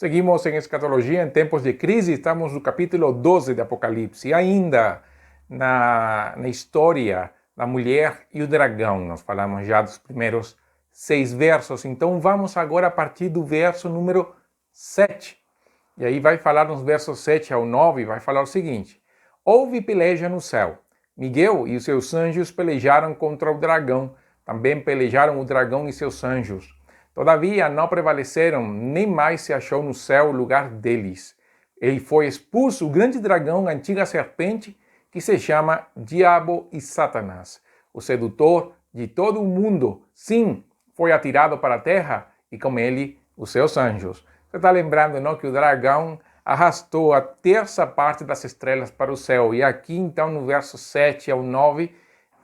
Seguimos em escatologia em tempos de crise, estamos no capítulo 12 de Apocalipse, ainda na história da mulher e o dragão. Nós falamos já dos primeiros 6 versos, então vamos agora a partir do verso número 7. E aí vai falar nos versos 7 ao 9, vai falar o seguinte: houve peleja no céu. Miguel e os seus anjos pelejaram contra o dragão, também pelejaram o dragão e seus anjos. Todavia não prevaleceram, nem mais se achou no céu o lugar deles. Ele foi expulso, o grande dragão, a antiga serpente, que se chama Diabo e Satanás, o sedutor de todo o mundo. Sim, foi atirado para a terra e com ele os seus anjos. Você está lembrando, não, que o dragão arrastou a terça parte das estrelas para o céu. E aqui, então, no verso 7 ao 9,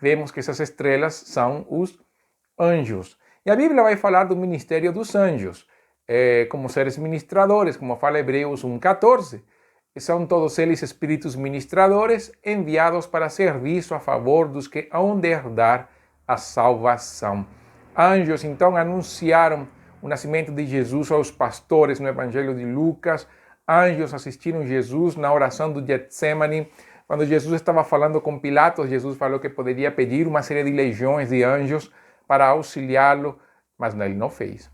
vemos que essas estrelas são os anjos. E a Bíblia vai falar do ministério dos anjos, como seres ministradores, como fala Hebreus 1,14. São todos eles espíritos ministradores enviados para serviço a favor dos que hão de herdar a salvação. Anjos, então, anunciaram o nascimento de Jesus aos pastores no Evangelho de Lucas. Anjos assistiram Jesus na oração do Getsemane. Quando Jesus estava falando com Pilatos, Jesus falou que poderia pedir uma série de legiões de anjos para auxiliá-lo, mas ele não fez.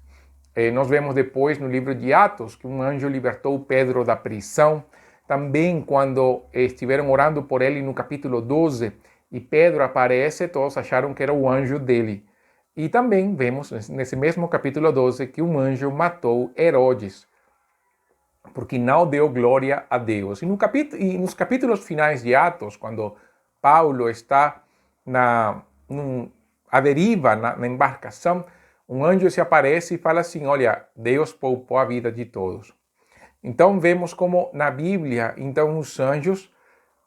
Nós vemos depois no livro de Atos que um anjo libertou Pedro da prisão. Também quando estiveram orando por ele no capítulo 12 e Pedro aparece, todos acharam que era o anjo dele. E também vemos nesse mesmo capítulo 12 que um anjo matou Herodes, porque não deu glória a Deus. E nos capítulos finais de Atos, quando Paulo está à deriva na embarcação, um anjo se aparece e fala assim: olha, Deus poupou a vida de todos. Então vemos como na Bíblia, então os anjos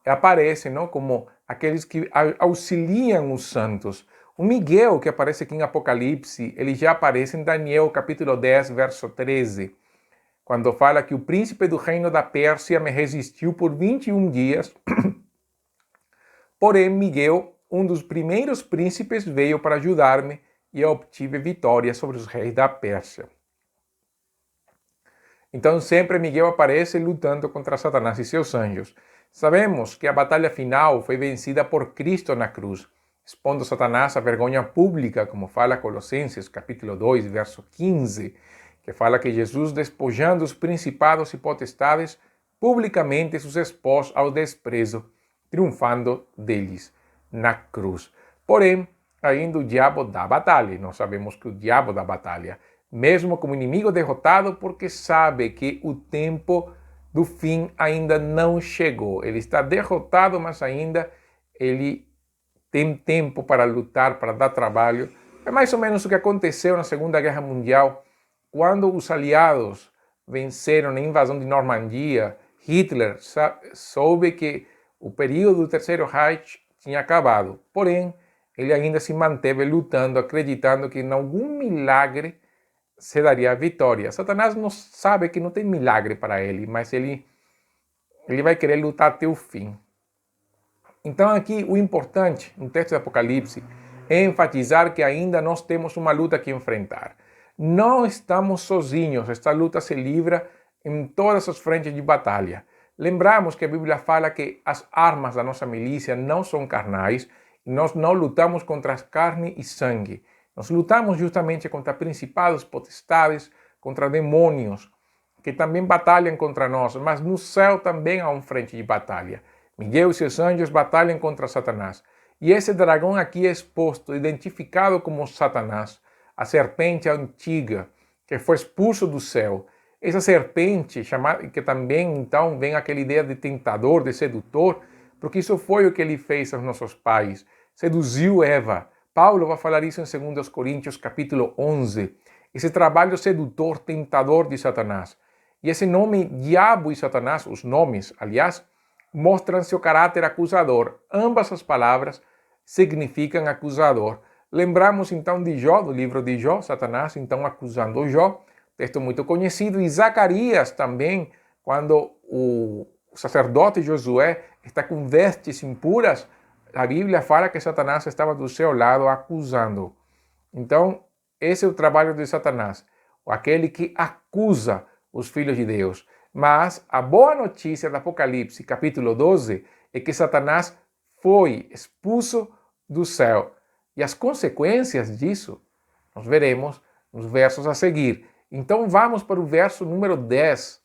aparecem, não, como aqueles que auxiliam os santos. O Miguel, que aparece aqui em Apocalipse, ele já aparece em Daniel capítulo 10, verso 13, quando fala que o príncipe do reino da Pérsia me resistiu por 21 dias, porém Miguel, um dos primeiros príncipes, veio para ajudar-me e eu obtive vitória sobre os reis da Pérsia. Então sempre Miguel aparece lutando contra Satanás e seus anjos. Sabemos que a batalha final foi vencida por Cristo na cruz, expondo Satanás à vergonha pública, como fala Colossenses capítulo 2, verso 15, que fala que Jesus, despojando os principados e potestades, publicamente os expôs ao desprezo, triunfando deles na cruz. Porém, ainda o diabo dá batalha. Nós sabemos que o diabo dá batalha, mesmo como inimigo derrotado, porque sabe que o tempo do fim ainda não chegou. Ele está derrotado, mas ainda ele tem tempo para lutar, para dar trabalho. É mais ou menos o que aconteceu na Segunda Guerra Mundial, quando os aliados venceram na invasão de Normandia. Hitler soube que o período do Terceiro Reich tinha acabado, porém ele ainda se manteve lutando, acreditando que em algum milagre se daria a vitória. Satanás não sabe que não tem milagre para ele, mas ele vai querer lutar até o fim. Então aqui o importante no texto do Apocalipse é enfatizar que ainda nós temos uma luta que enfrentar. Não estamos sozinhos, esta luta se livra em todas as frentes de batalha. Lembramos que a Bíblia fala que as armas da nossa milícia não são carnais, e nós não lutamos contra carne e sangue. Nós lutamos justamente contra principados, potestades, contra demônios, que também batalham contra nós, mas no céu também há uma frente de batalha. Miguel e seus anjos batalham contra Satanás. E esse dragão aqui é exposto, identificado como Satanás, a serpente antiga, que foi expulso do céu. Essa serpente, chamada, que também então vem aquela ideia de tentador, de sedutor, porque isso foi o que ele fez aos nossos pais. Seduziu Eva. Paulo vai falar isso em 2 Coríntios capítulo 11. Esse trabalho sedutor, tentador de Satanás. E esse nome, Diabo e Satanás, os nomes, aliás, mostram seu caráter acusador. Ambas as palavras significam acusador. Lembramos então de Jó, do livro de Jó, Satanás então acusando Jó, texto muito conhecido, e Zacarias também, quando o sacerdote Josué está com vestes impuras, a Bíblia fala que Satanás estava do seu lado acusando. Então, esse é o trabalho de Satanás, aquele que acusa os filhos de Deus. Mas a boa notícia do Apocalipse, capítulo 12, é que Satanás foi expulso do céu. E as consequências disso nós veremos nos versos a seguir. Então vamos para o verso número 10.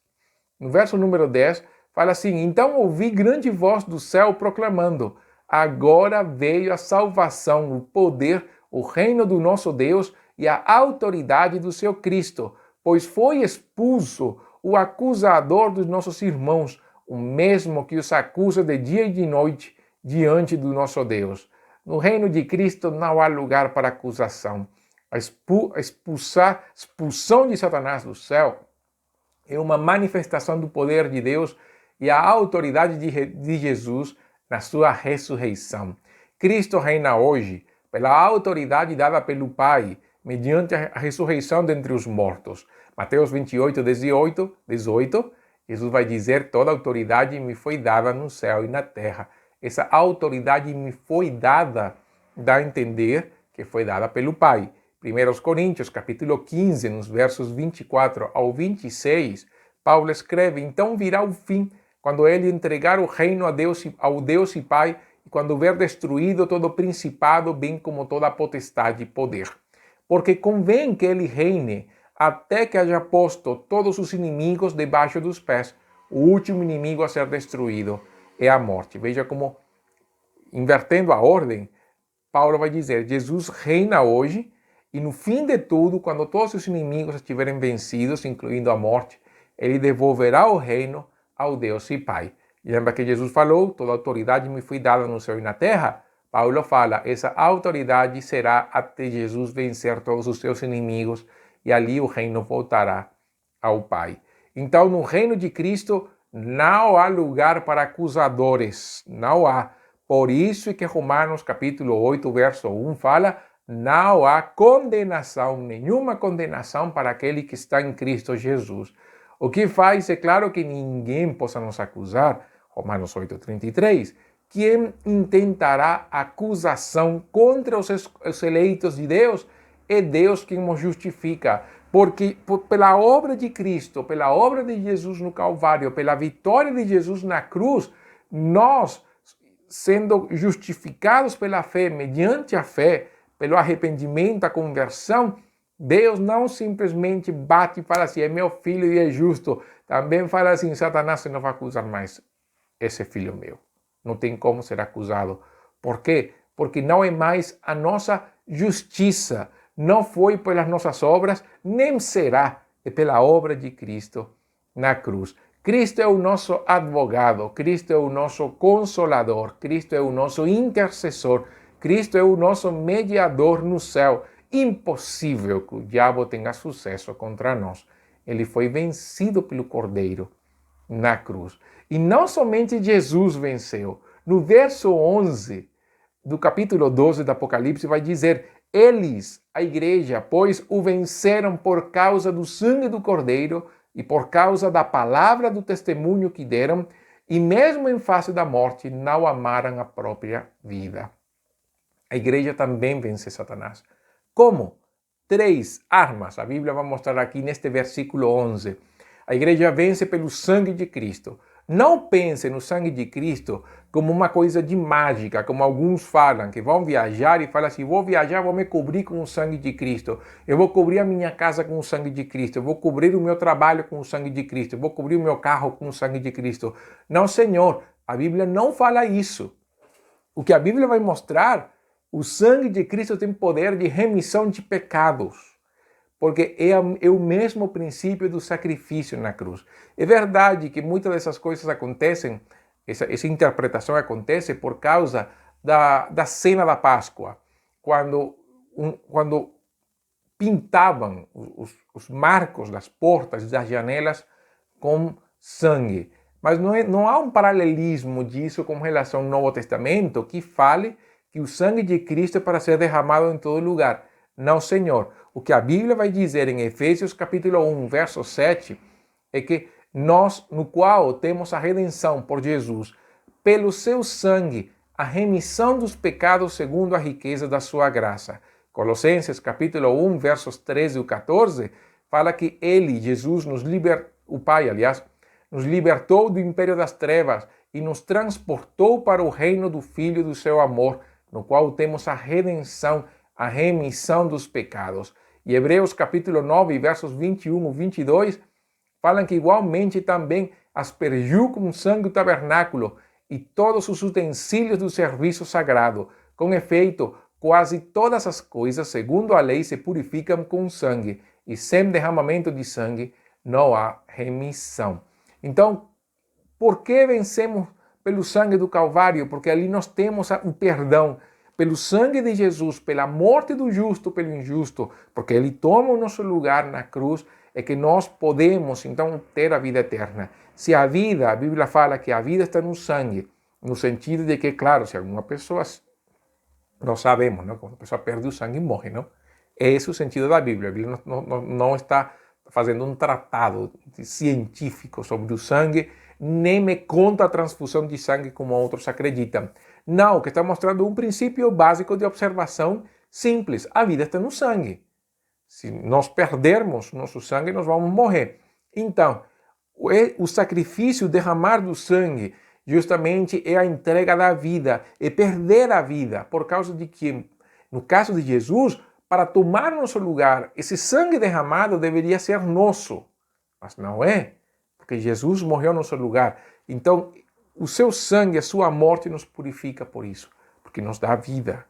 No verso número 10, fala assim: Então ouvi grande voz do céu proclamando: Agora veio a salvação, o poder, o reino do nosso Deus e a autoridade do seu Cristo, pois foi expulso o acusador dos nossos irmãos, o mesmo que os acusa de dia e de noite diante do nosso Deus. No reino de Cristo não há lugar para acusação. A expulsão de Satanás do céu é uma manifestação do poder de Deus e a autoridade de Jesus na sua ressurreição. Cristo reina hoje pela autoridade dada pelo Pai, mediante a ressurreição dentre os mortos. Mateus 28, 18, Jesus vai dizer: Toda autoridade me foi dada no céu e na terra. Essa autoridade me foi dada, dá a entender que foi dada pelo Pai. 1 Coríntios, capítulo 15, nos versos 24 ao 26, Paulo escreve: Então virá o fim, quando ele entregar o reino ao Deus e Pai, e quando houver destruído todo o principado, bem como toda a potestade e poder. Porque convém que ele reine, até que haja posto todos os inimigos debaixo dos pés. O último inimigo a ser destruído é a morte. Veja como, invertendo a ordem, Paulo vai dizer: Jesus reina hoje, e no fim de tudo, quando todos os inimigos estiverem vencidos, incluindo a morte, ele devolverá o reino ao Deus e Pai. Lembra que Jesus falou: Toda autoridade me foi dada no céu e na terra? Paulo fala: essa autoridade será até Jesus vencer todos os seus inimigos, e ali o reino voltará ao Pai. Então, no reino de Cristo, não há lugar para acusadores, não há. Por isso é que Romanos capítulo 8, verso 1 fala: não há condenação, nenhuma condenação para aquele que está em Cristo Jesus. O que faz, é claro, que ninguém possa nos acusar, Romanos 8, 33, quem intentará acusação contra os eleitos de Deus, é Deus quem nos justifica. Porque pela obra de Cristo, pela obra de Jesus no Calvário, pela vitória de Jesus na cruz, nós, sendo justificados pela fé, mediante a fé, pelo arrependimento, a conversão, Deus não simplesmente bate e fala assim: é meu filho e é justo. Também fala assim: Satanás, você não vai acusar mais esse filho meu. Não tem como ser acusado. Por quê? Porque não é mais a nossa justiça. Não foi pelas nossas obras, nem será. É pela obra de Cristo na cruz. Cristo é o nosso advogado, Cristo é o nosso consolador, Cristo é o nosso intercessor, Cristo é o nosso mediador no céu. Impossível que o diabo tenha sucesso contra nós. Ele foi vencido pelo Cordeiro na cruz. E não somente Jesus venceu. No verso 11 do capítulo 12 do Apocalipse vai dizer: eles, a igreja, pois o venceram por causa do sangue do Cordeiro e por causa da palavra do testemunho que deram, e mesmo em face da morte não amaram a própria vida. A igreja também vence Satanás. Como? 3 armas. A Bíblia vai mostrar aqui neste versículo 11. A igreja vence pelo sangue de Cristo. Não pense no sangue de Cristo como uma coisa de mágica, como alguns falam, que vão viajar e falam assim: vou viajar, vou me cobrir com o sangue de Cristo. Eu vou cobrir a minha casa com o sangue de Cristo. Eu vou cobrir o meu trabalho com o sangue de Cristo. Eu vou cobrir o meu carro com o sangue de Cristo. Não, Senhor, a Bíblia não fala isso. O que a Bíblia vai mostrar, o sangue de Cristo tem poder de remissão de pecados. Porque é o mesmo princípio do sacrifício na cruz. É verdade que muitas dessas coisas acontecem, essa interpretação acontece por causa da cena da Páscoa, quando pintavam os marcos das portas, das janelas com sangue. Mas não há um paralelismo disso com relação ao Novo Testamento que fale que o sangue de Cristo é para ser derramado em todo lugar. Não, Senhor. O que a Bíblia vai dizer em Efésios capítulo 1, verso 7, é que nós, no qual temos a redenção por Jesus, pelo seu sangue, a remissão dos pecados segundo a riqueza da sua graça. Colossenses capítulo 1, versos 13 e 14, fala que ele, Jesus, o Pai, aliás, nos libertou do império das trevas e nos transportou para o reino do Filho do seu amor, no qual temos a redenção, a remissão dos pecados. E Hebreus capítulo 9, versos 21 e 22, falam que igualmente também aspergiu com sangue o tabernáculo e todos os utensílios do serviço sagrado. Com efeito, quase todas as coisas, segundo a lei, se purificam com sangue, e sem derramamento de sangue não há remissão. Então, por que vencemos pelo sangue do Calvário? Porque ali nós temos o perdão. Pelo sangue de Jesus, pela morte do justo pelo injusto, porque ele toma o nosso lugar na cruz, é que nós podemos, então, ter a vida eterna. Se a vida, a Bíblia fala que a vida está no sangue, no sentido de que, claro, se alguma pessoa, nós sabemos, não? Quando a pessoa perde o sangue, morre, não? Esse é o sentido da Bíblia. A Bíblia não está fazendo um tratado científico sobre o sangue, nem me conta a transfusão de sangue como outros acreditam. Não, que está mostrando um princípio básico de observação simples. A vida está no sangue. Se nós perdermos nosso sangue, nós vamos morrer. Então, o sacrifício, derramar do sangue, justamente é a entrega da vida, é perder a vida, por causa de que, no caso de Jesus, para tomar nosso lugar, esse sangue derramado deveria ser nosso, mas não é, porque Jesus morreu no nosso lugar. Então, o seu sangue, a sua morte nos purifica por isso, porque nos dá vida.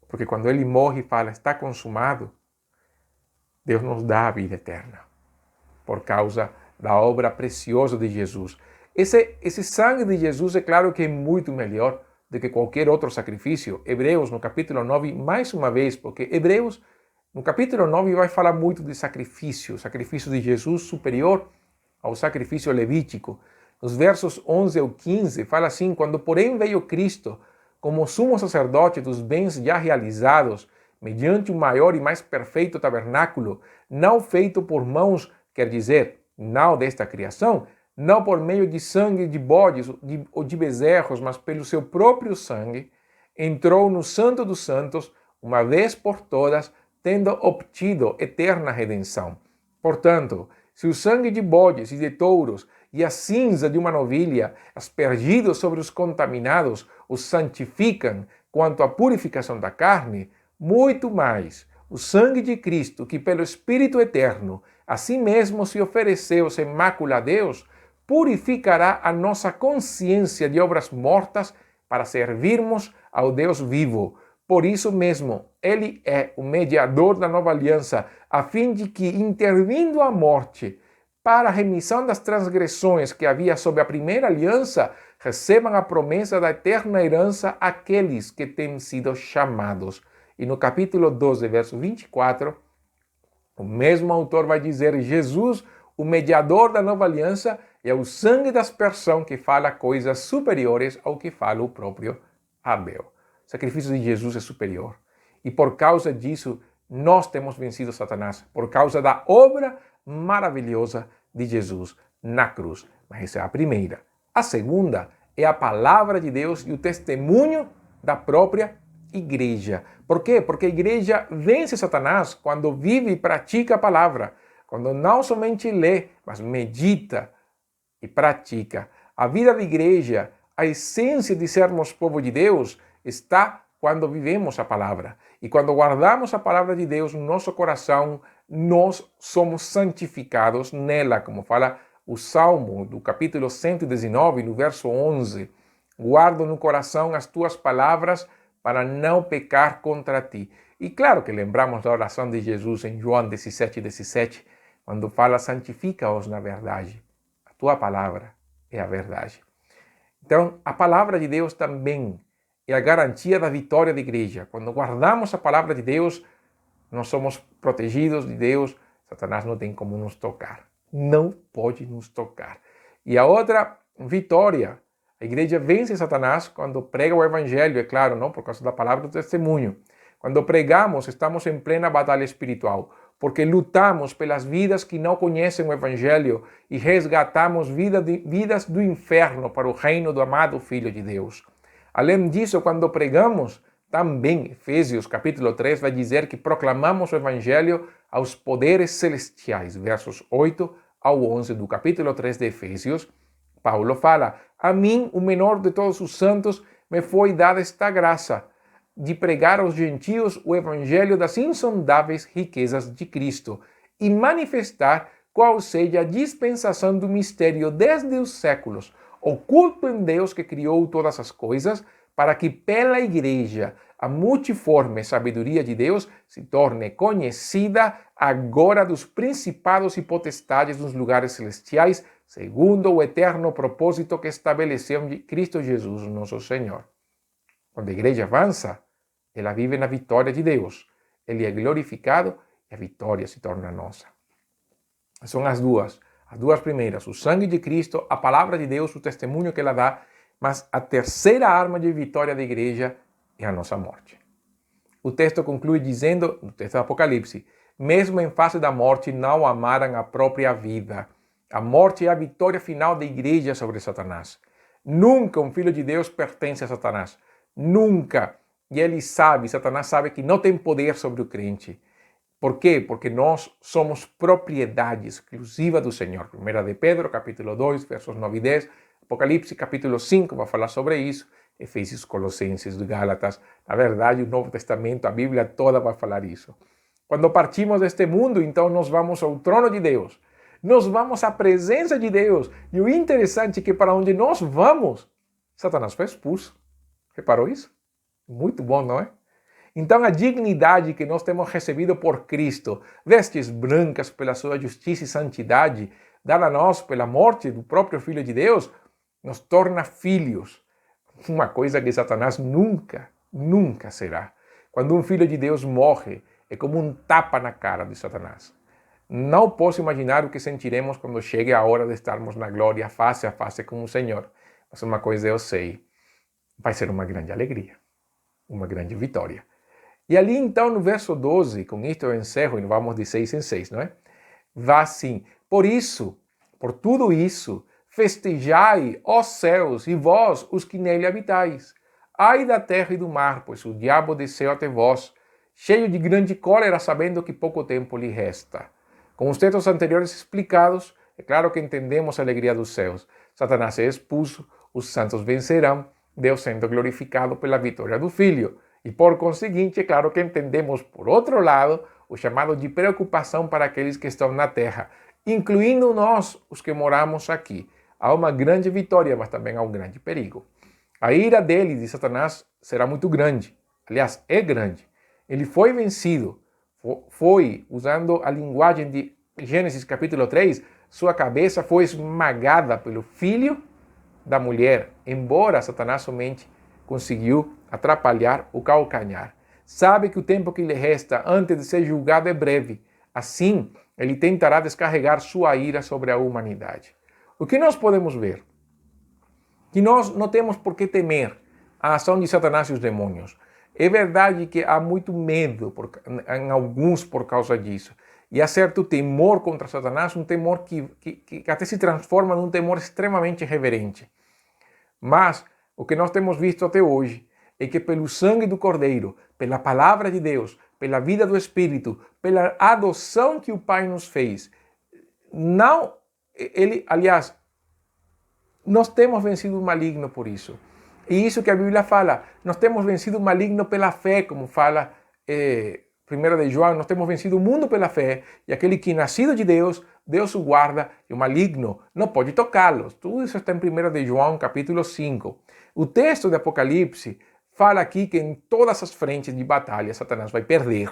Porque quando ele morre e fala, está consumado, Deus nos dá a vida eterna, por causa da obra preciosa de Jesus. Esse sangue de Jesus é claro que é muito melhor do que qualquer outro sacrifício. Hebreus, no capítulo 9, mais uma vez, porque Hebreus, no capítulo 9, vai falar muito de sacrifício, o sacrifício de Jesus superior ao sacrifício levítico. Nos versos 11 ao 15, fala assim, quando porém veio Cristo, como sumo sacerdote dos bens já realizados, mediante um maior e mais perfeito tabernáculo, não feito por mãos, quer dizer, não desta criação, não por meio de sangue de bodes ou de bezerros, mas pelo seu próprio sangue, entrou no Santo dos Santos, uma vez por todas, tendo obtido eterna redenção. Portanto, se o sangue de bodes e de touros e a cinza de uma novilha, aspergidos sobre os contaminados, os santificam quanto à purificação da carne, muito mais o sangue de Cristo, que pelo Espírito Eterno, a si mesmo se ofereceu sem mácula a Deus, purificará a nossa consciência de obras mortas para servirmos ao Deus vivo. Por isso mesmo, ele é o mediador da nova aliança, a fim de que, intervindo a morte, para a remissão das transgressões que havia sob a primeira aliança, recebam a promessa da eterna herança aqueles que têm sido chamados. E no capítulo 12, verso 24, o mesmo autor vai dizer, Jesus, o mediador da nova aliança, é o sangue da aspersão que fala coisas superiores ao que fala o próprio Abel. O sacrifício de Jesus é superior. E por causa disso, nós temos vencido Satanás, por causa da obra maravilhosa de Jesus na cruz. Mas essa é a primeira. A segunda é a palavra de Deus e o testemunho da própria igreja. Por quê? Porque a igreja vence Satanás quando vive e pratica a palavra. Quando não somente lê, mas medita e pratica. A vida da igreja, a essência de sermos povo de Deus, está quando vivemos a palavra. E quando guardamos a palavra de Deus no nosso coração, nós somos santificados nela, como fala o Salmo do capítulo 119, no verso 11. Guardo no coração as tuas palavras para não pecar contra ti. E claro que lembramos da oração de Jesus em João 17:17, quando fala, santifica-os na verdade. A tua palavra é a verdade. Então, a palavra de Deus também é a garantia da vitória da igreja. Quando guardamos a palavra de Deus, nós somos protegidos de Deus. Satanás não tem como nos tocar. Não pode nos tocar. E a outra vitória, a igreja vence Satanás quando prega o evangelho, é claro, não por causa da palavra do testemunho. Quando pregamos, estamos em plena batalha espiritual, porque lutamos pelas vidas que não conhecem o evangelho e resgatamos vidas do inferno para o reino do amado Filho de Deus. Além disso, quando pregamos, também, Efésios capítulo 3 vai dizer que proclamamos o evangelho aos poderes celestiais, versos 8 ao 11 do capítulo 3 de Efésios, Paulo fala: a mim, o menor de todos os santos, me foi dada esta graça de pregar aos gentios o evangelho das insondáveis riquezas de Cristo e manifestar qual seja a dispensação do mistério desde os séculos, oculto em Deus que criou todas as coisas, para que pela Igreja a multiforme sabedoria de Deus se torne conhecida agora dos principados e potestades nos lugares celestiais, segundo o eterno propósito que estabeleceu em Cristo Jesus, nosso Senhor. Quando a Igreja avança, ela vive na vitória de Deus. Ele é glorificado e a vitória se torna nossa. São as duas primeiras, o sangue de Cristo, a palavra de Deus, o testemunho que ela dá, mas a terceira arma de vitória da igreja é a nossa morte. O texto conclui dizendo, no texto do Apocalipse, mesmo em face da morte não amaram a própria vida. A morte é a vitória final da igreja sobre Satanás. Nunca um filho de Deus pertence a Satanás. Nunca. E ele sabe, Satanás sabe que não tem poder sobre o crente. Por quê? Porque nós somos propriedade exclusiva do Senhor. 1 de Pedro, capítulo 2, versos 9 e 10. Apocalipse, capítulo 5, vai falar sobre isso. Efésios, Colossenses, Gálatas. Na verdade, o Novo Testamento, a Bíblia toda vai falar isso. Quando partimos deste mundo, então nós vamos ao trono de Deus. Nós vamos à presença de Deus. E o interessante é que para onde nós vamos, Satanás foi expulso. Reparou isso? Muito bom, não é? Então a dignidade que nós temos recebido por Cristo, vestes brancas pela sua justiça e santidade, dada a nós pela morte do próprio Filho de Deus, nos torna filhos. Uma coisa que Satanás nunca será. Quando um filho de Deus morre, é como um tapa na cara de Satanás. Não posso imaginar o que sentiremos quando chegue a hora de estarmos na glória face a face com o Senhor. Mas uma coisa eu sei, vai ser uma grande alegria, uma grande vitória. E ali então no verso 12, com isto eu encerro e vamos de 6 em 6, não é? Vá assim, por isso, por tudo isso, festejai, ó céus, e vós, os que nele habitais. Ai da terra e do mar, pois o diabo desceu até vós, cheio de grande cólera, sabendo que pouco tempo lhe resta. Com os textos anteriores explicados, é claro que entendemos a alegria dos céus. Satanás é expulso, os santos vencerão, Deus sendo glorificado pela vitória do Filho. E por conseguinte, é claro que entendemos, por outro lado, o chamado de preocupação para aqueles que estão na terra, incluindo nós, os que moramos aqui. Há uma grande vitória, mas também há um grande perigo. A ira dele, de Satanás, será muito grande. Aliás, é grande. Ele foi vencido. Foi, usando a linguagem de Gênesis capítulo 3, sua cabeça foi esmagada pelo filho da mulher, embora Satanás somente conseguiu atrapalhar o calcanhar. Sabe que o tempo que lhe resta antes de ser julgado é breve. Assim, ele tentará descarregar sua ira sobre a humanidade. O que nós podemos ver? Que nós não temos por que temer a ação de Satanás e os demônios. É verdade que há muito medo em alguns por causa disso. E há certo temor contra Satanás, um temor que até se transforma num temor extremamente reverente. Mas o que nós temos visto até hoje é que pelo sangue do Cordeiro, pela palavra de Deus, pela vida do Espírito, pela adoção que o Pai nos fez, nós temos vencido o maligno por isso. E isso que a Bíblia fala, nós temos vencido o maligno pela fé, como fala 1 de João, nós temos vencido o mundo pela fé, e aquele que é nascido de Deus, Deus o guarda, e o maligno não pode tocá-los. Tudo isso está em 1 de João, capítulo 5. O texto de Apocalipse fala aqui que em todas as frentes de batalha, Satanás vai perder.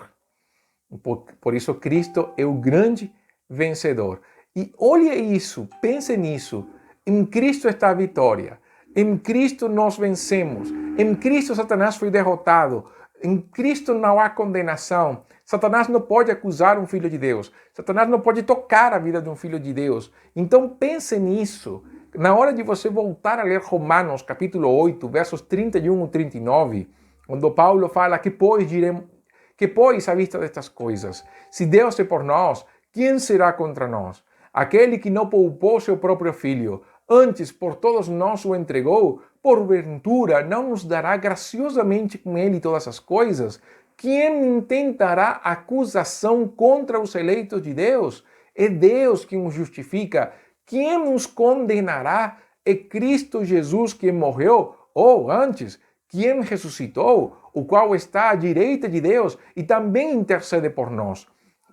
Por isso, Cristo é o grande vencedor. E olhe isso, pense nisso. Em Cristo está a vitória. Em Cristo nós vencemos. Em Cristo Satanás foi derrotado. Em Cristo não há condenação. Satanás não pode acusar um filho de Deus. Satanás não pode tocar a vida de um filho de Deus. Então pense nisso. Na hora de você voltar a ler Romanos capítulo 8, versos 31 e 39, quando Paulo fala que pois à vista destas coisas, se Deus é por nós, quem será contra nós? Aquele que não poupou seu próprio filho, antes por todos nós o entregou, porventura não nos dará graciosamente com ele todas as coisas? Quem intentará acusação contra os eleitos de Deus? É Deus quem nos justifica. Quem nos condenará? É Cristo Jesus quem morreu, ou antes, quem ressuscitou, o qual está à direita de Deus e também intercede por nós.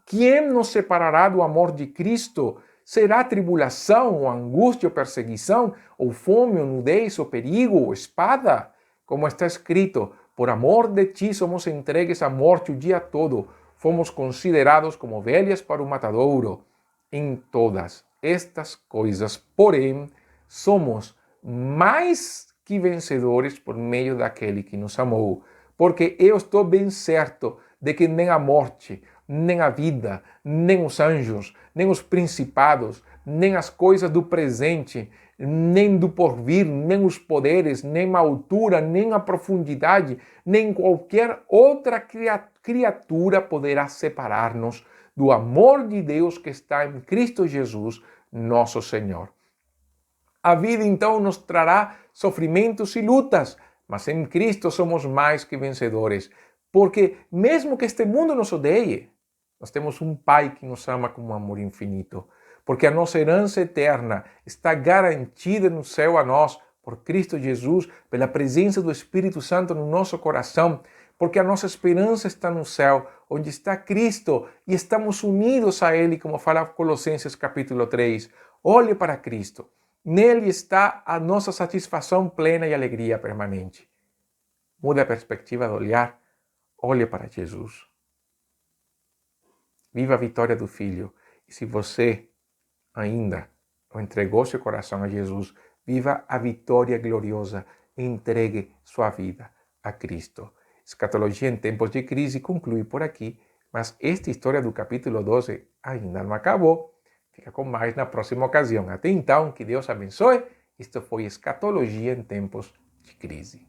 Quem nos separará do amor de Cristo? Será tribulação, ou angústia, ou perseguição, ou fome, ou nudez, ou perigo, ou espada? Como está escrito, por amor de ti somos entregues à morte o dia todo, fomos considerados como ovelhas para o matadouro. Em todas estas coisas, porém, somos mais que vencedores por meio daquele que nos amou. Porque eu estou bem certo de que nem a morte, nem a vida, nem os anjos, nem os principados, nem as coisas do presente, nem do porvir, nem os poderes, nem a altura, nem a profundidade, nem qualquer outra criatura poderá separar-nos do amor de Deus que está em Cristo Jesus, nosso Senhor. A vida então nos trará sofrimentos e lutas, mas em Cristo somos mais que vencedores, porque mesmo que este mundo nos odeie, nós temos um Pai que nos ama com um amor infinito, porque a nossa herança eterna está garantida no céu a nós, por Cristo Jesus, pela presença do Espírito Santo no nosso coração, porque a nossa esperança está no céu, onde está Cristo, e estamos unidos a Ele, como fala Colossenses capítulo 3. Olhe para Cristo. Nele está a nossa satisfação plena e alegria permanente. Mude a perspectiva do olhar, olhe para Jesus. Viva a vitória do Filho. E se você ainda não entregou seu coração a Jesus, viva a vitória gloriosa e entregue sua vida a Cristo. Escatologia em tempos de crise conclui por aqui, mas esta história do capítulo 12 ainda não acabou. Fica com mais na próxima ocasião. Até então, que Deus abençoe. Isto foi Escatologia em tempos de crise.